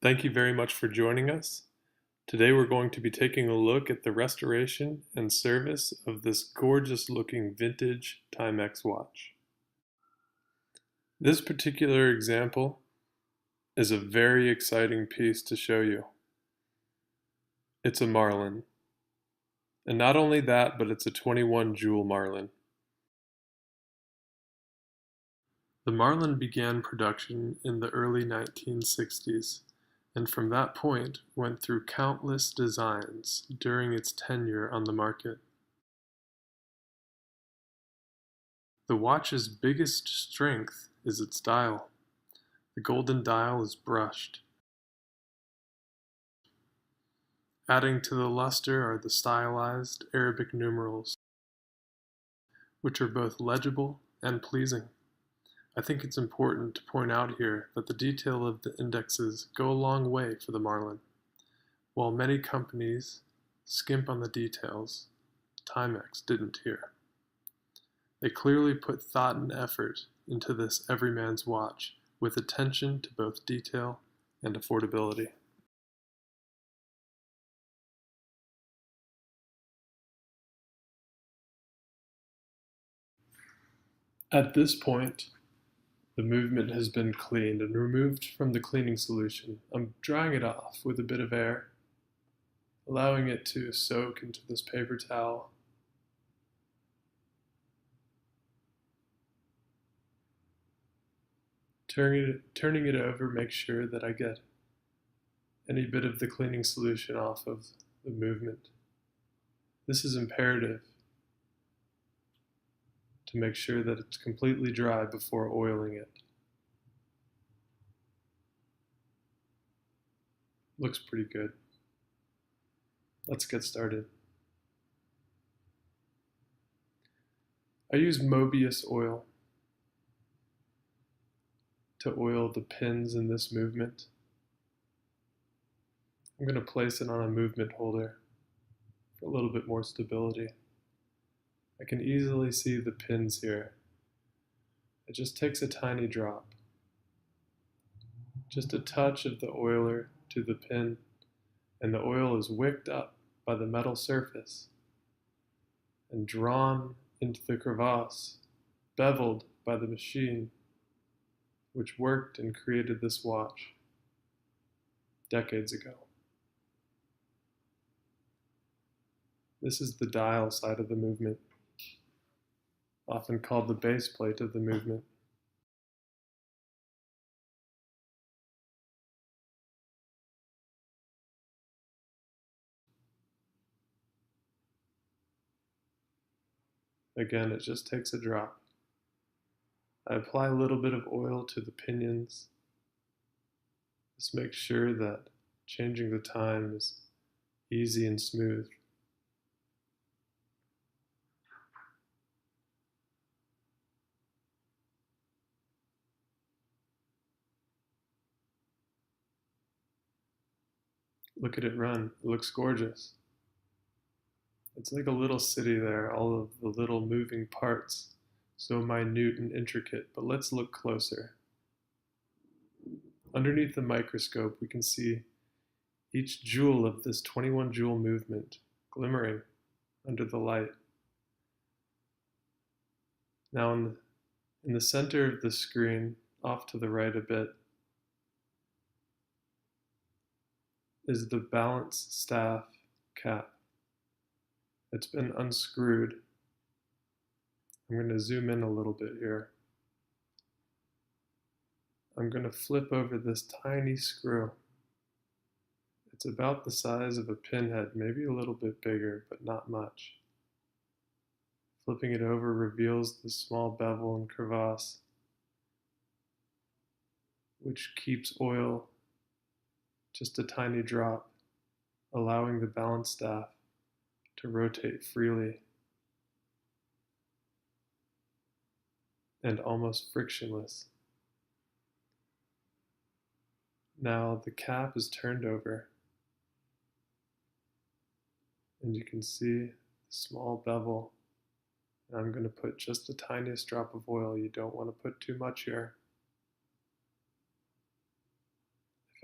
Thank you very much for joining us. Today we're going to be taking a look at the restoration and service of this gorgeous looking vintage Timex watch. This particular example is a very exciting piece to show you. It's a Marlin. And not only that, but it's a 21 Jewel Marlin. The Marlin began production in the early 1960s, and from that point went through countless designs during its tenure on the market. The watch's biggest strength is its dial. The golden dial is brushed. Adding to the luster are the stylized Arabic numerals, which are both legible and pleasing. I think it's important to point out here that the detail of the indexes go a long way for the Marlin. While many companies skimp on the details, Timex didn't here. They clearly put thought and effort into this everyman's watch with attention to both detail and affordability. At this point, the movement has been cleaned and removed from the cleaning solution. I'm drying it off with a bit of air, allowing it to soak into this paper towel. Turning it over, make sure that I get any bit of the cleaning solution off of the movement. This is imperative to make sure that it's completely dry before oiling it. Looks pretty good. Let's get started. I use Mobius oil to oil the pins in this movement. I'm going to place it on a movement holder for a little bit more stability. I can easily see the pins here. It just takes a tiny drop. Just a touch of the oiler to the pin, and the oil is wicked up by the metal surface and drawn into the crevasse, beveled by the machine which worked and created this watch decades ago. This is the dial side of the movement, often called the base plate of the movement. Again, it just takes a drop. I apply a little bit of oil to the pinions. Just make sure that changing the time is easy and smooth. Look at it run. It looks gorgeous. It's like a little city there, all of the little moving parts, so minute and intricate, but let's look closer. Underneath the microscope, we can see each jewel of this 21 jewel movement glimmering under the light. Now in the center of the screen, off to the right a bit, is the balance staff cap. It's been unscrewed. I'm going to zoom in a little bit here. I'm going to flip over this tiny screw. It's about the size of a pinhead, maybe a little bit bigger, but not much. Flipping it over reveals the small bevel and crevasse, which keeps oil just a tiny drop, allowing the balance staff to rotate freely and almost frictionless. Now the cap is turned over, and you can see the small bevel. And I'm going to put just the tiniest drop of oil. You don't want to put too much here.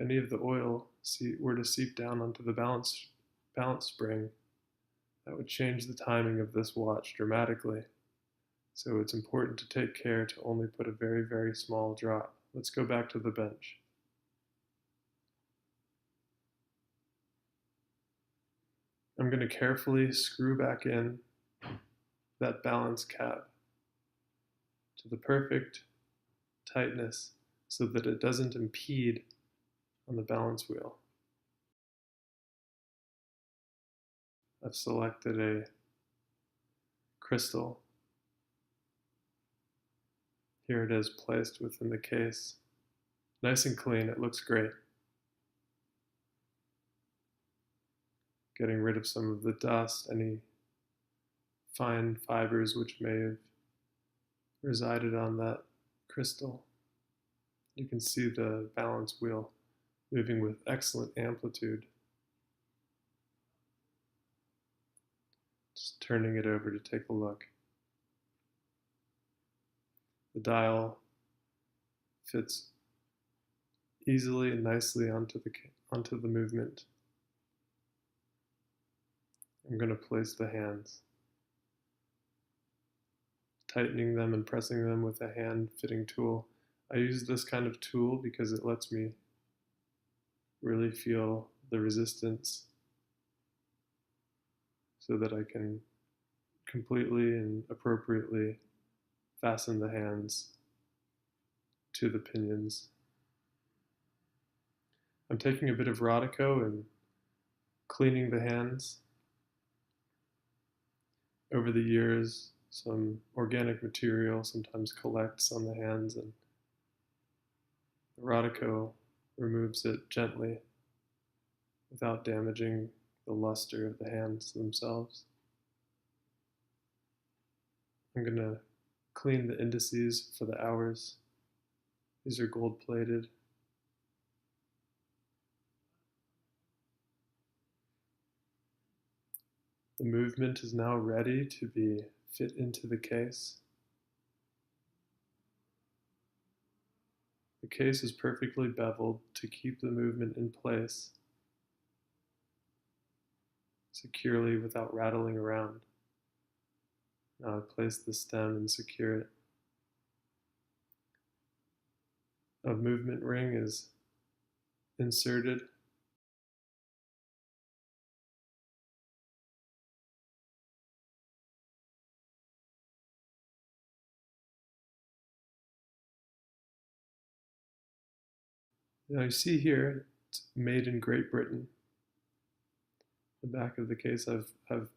If If any of the oil were to seep down onto the balance spring, that would change the timing of this watch dramatically. So it's important to take care to only put a very, very small drop. Let's go back to the bench. I'm going to carefully screw back in that balance cap to the perfect tightness so that it doesn't impede on the balance wheel. I've selected a crystal. Here it is placed within the case. Nice and clean, it looks great. Getting rid of some of the dust, any fine fibers which may have resided on that crystal. You can see the balance wheel moving with excellent amplitude. Just turning it over to take a look. The dial fits easily and nicely onto the movement. I'm going to place the hands, tightening them and pressing them with a hand fitting tool. I use this kind of tool because it lets me really feel the resistance so that I can completely and appropriately fasten the hands to the pinions. I'm taking a bit of Rodico and cleaning the hands. Over the years, some organic material sometimes collects on the hands, and the Rodico removes it gently without damaging the luster of the hands themselves. I'm going to clean the indices for the hours. These are gold plated. The movement is now ready to be fit into the case. The case is perfectly beveled to keep the movement in place securely without rattling around. Now I place the stem and secure it. A movement ring is inserted. Now you see here, it's made in Great Britain. The back of the case, I've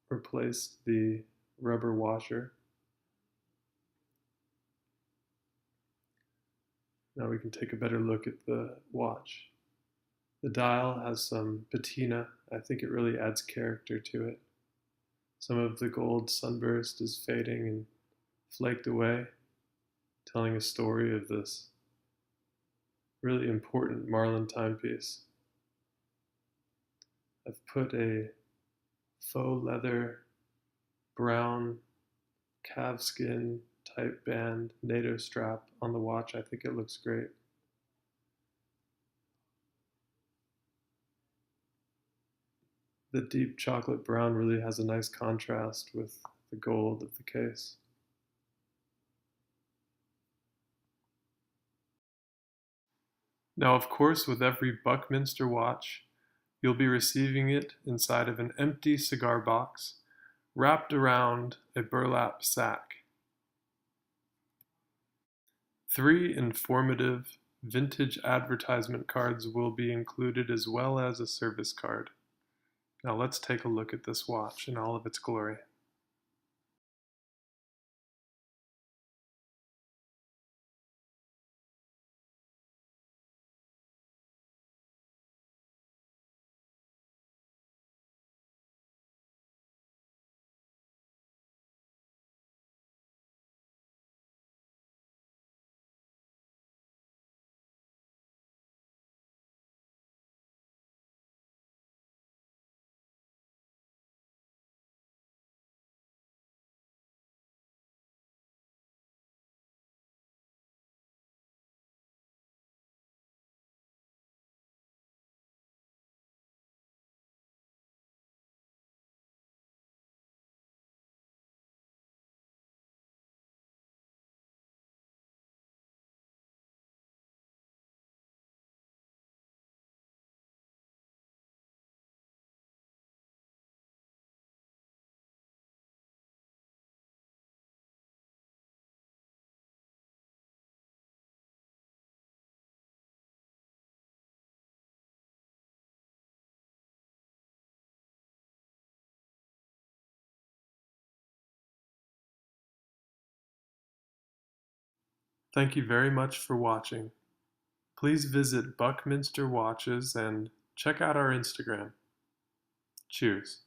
replaced the rubber washer. Now we can take a better look at the watch. The dial has some patina. I think it really adds character to it. Some of the gold sunburst is fading and flaked away, telling a story of this really important Marlin timepiece. I've put a faux leather brown calfskin type band NATO strap on the watch. I think it looks great. The deep chocolate brown really has a nice contrast with the gold of the case. Now, of course, with every Buckminster watch, you'll be receiving it inside of an empty cigar box wrapped around a burlap sack. 3 informative vintage advertisement cards will be included, as well as a service card. Now let's take a look at this watch in all of its glory. Thank you very much for watching. Please visit Buckminster Watches and check out our Instagram. Cheers.